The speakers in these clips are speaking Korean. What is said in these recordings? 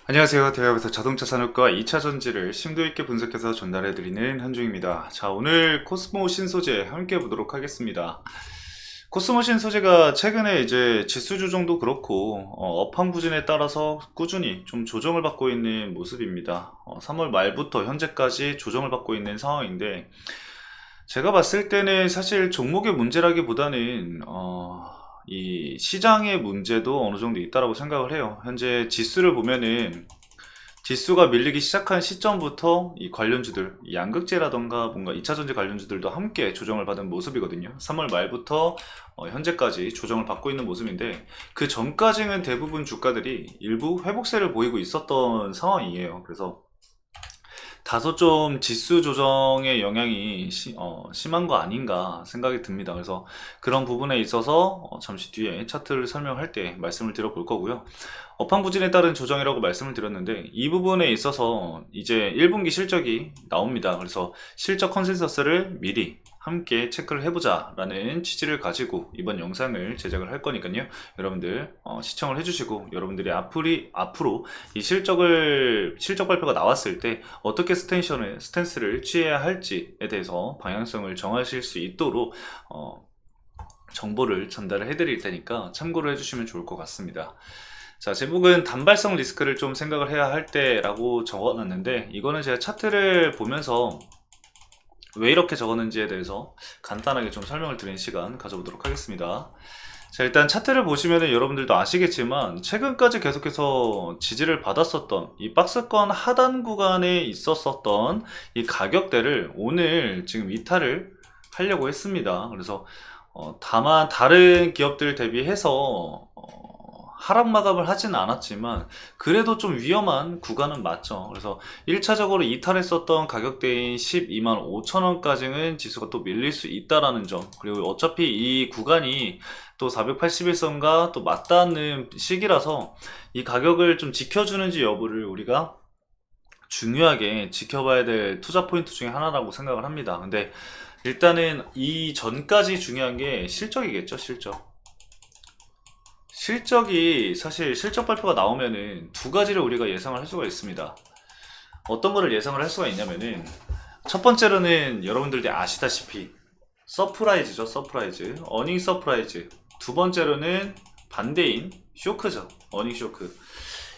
안녕하세요. 대학에서 자동차 산업과 2차 전지를 심도 있게 분석해서 전달해드리는 한중입니다. 자, 오늘 코스모 신소재 함께 보도록 하겠습니다. 코스모 신소재가 최근에 이제 지수 조정도 그렇고 업황 부진에 따라서 꾸준히 좀 조정을 받고 있는 모습입니다. 3월 말부터 현재까지 조정을 받고 있는 상황인데 제가 봤을 때는 사실 종목의 문제라기보다는 이 시장의 문제도 어느 정도 있다라고 생각을 해요. 현재 지수를 보면은 지수가 밀리기 시작한 시점부터 이 관련주들, 이 양극재라던가 뭔가 2차전지 관련주들도 함께 조정을 받은 모습이거든요. 3월 말부터 현재까지 조정을 받고 있는 모습인데 그 전까지는 대부분 주가들이 일부 회복세를 보이고 있었던 상황이에요. 그래서 다소 좀 지수 조정의 영향이 심한 거 아닌가 생각이 듭니다. 그래서 그런 부분에 있어서 잠시 뒤에 차트를 설명할 때 말씀을 드려볼 거고요. 업황 부진에 따른 조정이라고 말씀을 드렸는데 이 부분에 있어서 이제 1분기 실적이 나옵니다. 그래서 실적 컨센서스를 미리 함께 체크를 해보자 라는 취지를 가지고 이번 영상을 제작을 할 거니까요. 여러분들 시청을 해주시고 여러분들이 앞으로 이 실적 발표가 나왔을 때 어떻게 스탠스를 취해야 할지에 대해서 방향성을 정하실 수 있도록 정보를 전달을 해드릴 테니까 참고를 해주시면 좋을 것 같습니다. 자, 제목은 단발성 리스크를 좀 생각을 해야 할 때라고 적어놨는데 이거는 제가 차트를 보면서 왜 이렇게 적었는지에 대해서 간단하게 좀 설명을 드리는 시간 가져보도록 하겠습니다. 자, 일단 차트를 보시면 여러분들도 아시겠지만 최근까지 계속해서 지지를 받았었던 이 박스권 하단 구간에 있었던 이 가격대를 오늘 지금 이탈을 하려고 했습니다. 그래서 다만 다른 기업들 대비해서 하락 마감을 하진 않았지만 그래도 좀 위험한 구간은 맞죠. 그래서 1차적으로 이탈했었던 가격대인 12만 5천원까지는 지수가 또 밀릴 수 있다라는 점, 그리고 어차피 이 구간이 또 481선과 또 맞닿는 시기라서 이 가격을 좀 지켜주는지 여부를 우리가 중요하게 지켜봐야 될 투자 포인트 중에 하나라고 생각을 합니다. 근데 일단은 이 전까지 중요한 게 실적이겠죠. 실적이 사실 실적 발표가 나오면은 두 가지를 우리가 예상을 할 수가 있습니다. 어떤 거를 예상을 할 수가 있냐면은 첫 번째로는 여러분들이 아시다시피 서프라이즈죠. 어닝 서프라이즈. 두 번째로는 반대인 쇼크죠. 어닝 쇼크.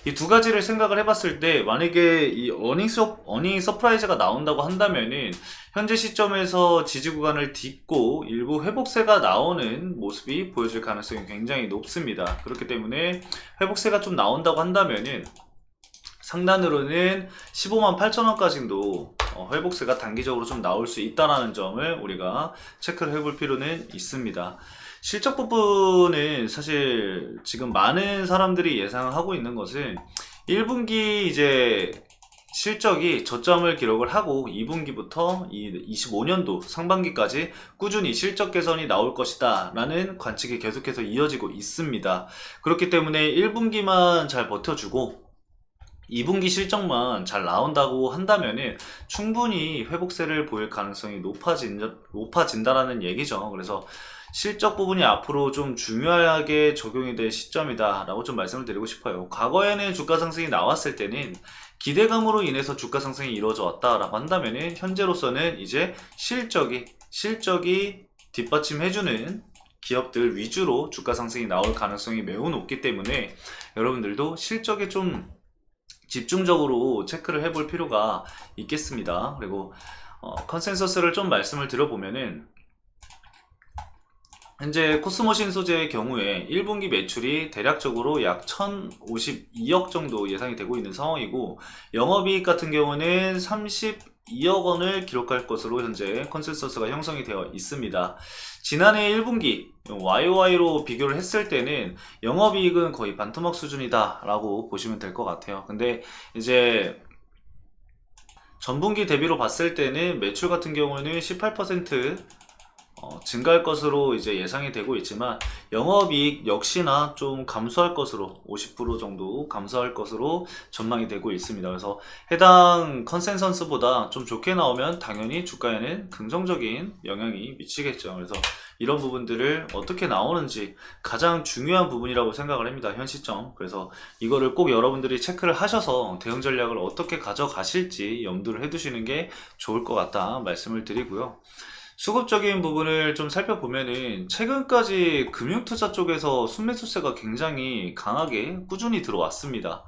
이 두 가지를 생각을 해봤을 때 만약에 이 어닝 서프라이즈가 나온다고 한다면은 현재 시점에서 지지 구간을 딛고 일부 회복세가 나오는 모습이 보여질 가능성이 굉장히 높습니다. 그렇기 때문에 회복세가 좀 나온다고 한다면은 상단으로는 15만 8천원까지도 회복세가 단기적으로 좀 나올 수 있다는 점을 우리가 체크를 해볼 필요는 있습니다. 실적 부분은 사실 지금 많은 사람들이 예상하고 있는 것은 1분기 이제 실적이 저점을 기록을 하고 2분기부터 25년도 상반기까지 꾸준히 실적 개선이 나올 것이다 라는 관측이 계속해서 이어지고 있습니다. 그렇기 때문에 1분기만 잘 버텨주고 2분기 실적만 잘 나온다고 한다면은 충분히 회복세를 보일 가능성이 높아진다라는 얘기죠. 그래서 실적 부분이 앞으로 좀 중요하게 적용이 될 시점이다 라고 좀 말씀을 드리고 싶어요. 과거에는 주가 상승이 나왔을 때는 기대감으로 인해서 주가 상승이 이루어져 왔다라고 한다면은 현재로서는 이제 실적이 뒷받침해주는 기업들 위주로 주가 상승이 나올 가능성이 매우 높기 때문에 여러분들도 실적에 좀 집중적으로 체크를 해볼 필요가 있겠습니다. 그리고 컨센서스를 좀 말씀을 드려보면은 현재 코스모신 소재의 경우에 1분기 매출이 대략적으로 약 1052억 정도 예상이 되고 있는 상황이고 영업이익 같은 경우는 32억 원을 기록할 것으로 현재 컨센서스가 형성이 되어 있습니다. 지난해 1분기 YOY로 비교를 했을 때는 영업이익은 거의 반토막 수준이다 라고 보시면 될 것 같아요. 근데 이제 전분기 대비로 봤을 때는 매출 같은 경우는 18% 증가할 것으로 이제 예상이 되고 있지만 영업이익 역시나 좀 감소할 것으로 50% 정도 감소할 것으로 전망이 되고 있습니다. 그래서 해당 컨센서스보다 좀 좋게 나오면 당연히 주가에는 긍정적인 영향이 미치겠죠. 그래서 이런 부분들을 어떻게 나오는지 가장 중요한 부분이라고 생각을 합니다. 현 시점. 그래서 이거를 꼭 여러분들이 체크를 하셔서 대응 전략을 어떻게 가져가실지 염두를 해두시는 게 좋을 것 같다 말씀을 드리고요. 수급적인 부분을 좀 살펴보면은 최근까지 금융투자 쪽에서 순매수세가 굉장히 강하게 꾸준히 들어왔습니다.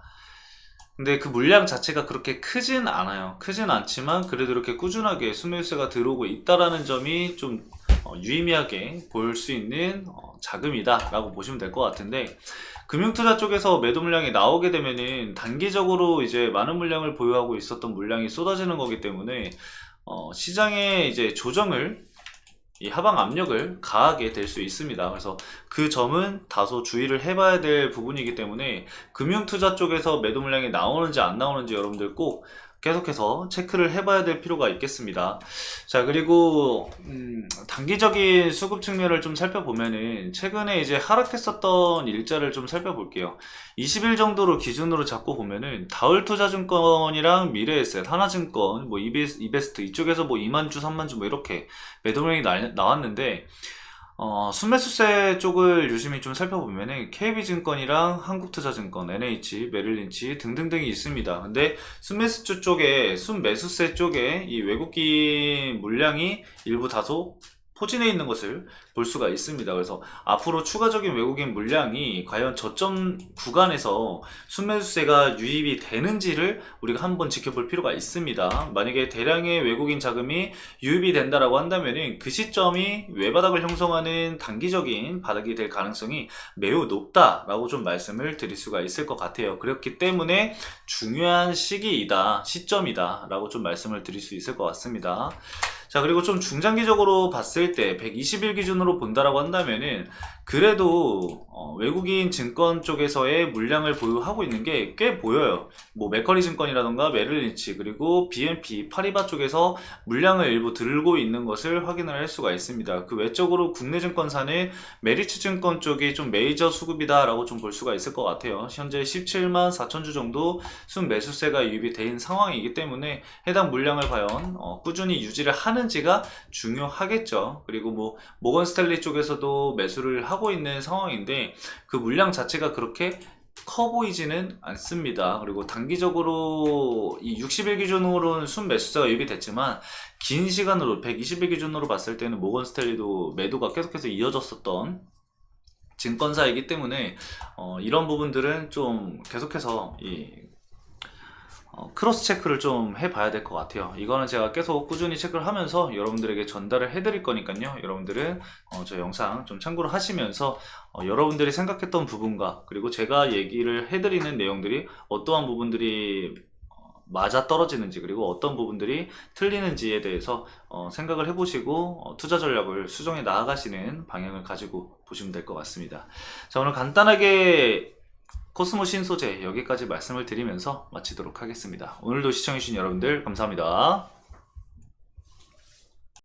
근데 그 물량 자체가 그렇게 크진 않아요. 크진 않지만 그래도 이렇게 꾸준하게 순매수세가 들어오고 있다라는 점이 좀 유의미하게 볼 수 있는 자금이다 라고 보시면 될 것 같은데, 금융투자 쪽에서 매도 물량이 나오게 되면은 단기적으로 이제 많은 물량을 보유하고 있었던 물량이 쏟아지는 거기 때문에 시장의 이제 조정을, 이 하방 압력을 가하게 될 수 있습니다. 그래서 그 점은 다소 주의를 해봐야 될 부분이기 때문에 금융투자 쪽에서 매도 물량이 나오는지 안 나오는지 여러분들 꼭 계속해서 체크를 해봐야 될 필요가 있겠습니다. 자, 그리고 단기적인 수급 측면을 좀 살펴보면은 최근에 이제 하락했었던 일자를 좀 살펴볼게요. 20일 정도로 기준으로 잡고 보면은 다울투자증권이랑 미래에셋, 하나증권, 뭐 이베스트 이쪽에서 뭐 2만 주, 3만 주 뭐 이렇게 매도량이 나왔는데, 순매수세 쪽을 유심히 좀 살펴보면은 KB증권이랑 한국투자증권, NH, 메릴린치 등등등이 있습니다. 근데 순매수세 쪽에 이 외국인 물량이 일부 다소 포진해 있는 것을 볼 수가 있습니다. 그래서 앞으로 추가적인 외국인 물량이 과연 저점 구간에서 순매수세가 유입이 되는지를 우리가 한번 지켜볼 필요가 있습니다. 만약에 대량의 외국인 자금이 유입이 된다라고 한다면 그 시점이 외바닥을 형성하는 단기적인 바닥이 될 가능성이 매우 높다라고 좀 말씀을 드릴 수가 있을 것 같아요. 그렇기 때문에 중요한 시기이다, 시점이다 라고 좀 말씀을 드릴 수 있을 것 같습니다. 자, 그리고 좀 중장기적으로 봤을 때 120일 기준으로 본다라고 한다면은 그래도 외국인 증권 쪽에서의 물량을 보유하고 있는 게 꽤 보여요. 뭐 맥커리 증권이라던가 메릴린치, 그리고 BNP 파리바 쪽에서 물량을 일부 들고 있는 것을 확인을 할 수가 있습니다. 그 외적으로 국내 증권사는 메리츠 증권 쪽이 좀 메이저 수급이다 라고 좀 볼 수가 있을 것 같아요. 현재 17만 4천 주 정도 순매수세가 유입이 된 상황이기 때문에 해당 물량을 과연 꾸준히 유지를 하는지가 중요하겠죠. 그리고 뭐 모건 스탠리 쪽에서도 매수를 하고 있는 상황인데 그 물량 자체가 그렇게 커 보이지는 않습니다. 그리고 단기적으로 이 60일 기준으로는 순매수세가 유입이 됐지만 긴 시간으로 120일 기준으로 봤을 때는 모건 스탠리도 매도가 계속해서 이어졌었던 증권사이기 때문에 이런 부분들은 좀 계속해서 크로스 체크를 좀 해봐야 될 것 같아요. 이거는 제가 계속 꾸준히 체크를 하면서 여러분들에게 전달을 해드릴 거니까요. 여러분들은 저 영상 좀 참고를 하시면서 여러분들이 생각했던 부분과 그리고 제가 얘기를 해드리는 내용들이 어떠한 부분들이 맞아 떨어지는지, 그리고 어떤 부분들이 틀리는지에 대해서 생각을 해보시고 투자 전략을 수정해 나아가시는 방향을 가지고 보시면 될 것 같습니다. 자, 오늘 간단하게 코스모 신소재 여기까지 말씀을 드리면서 마치도록 하겠습니다. 오늘도 시청해주신 여러분들 감사합니다.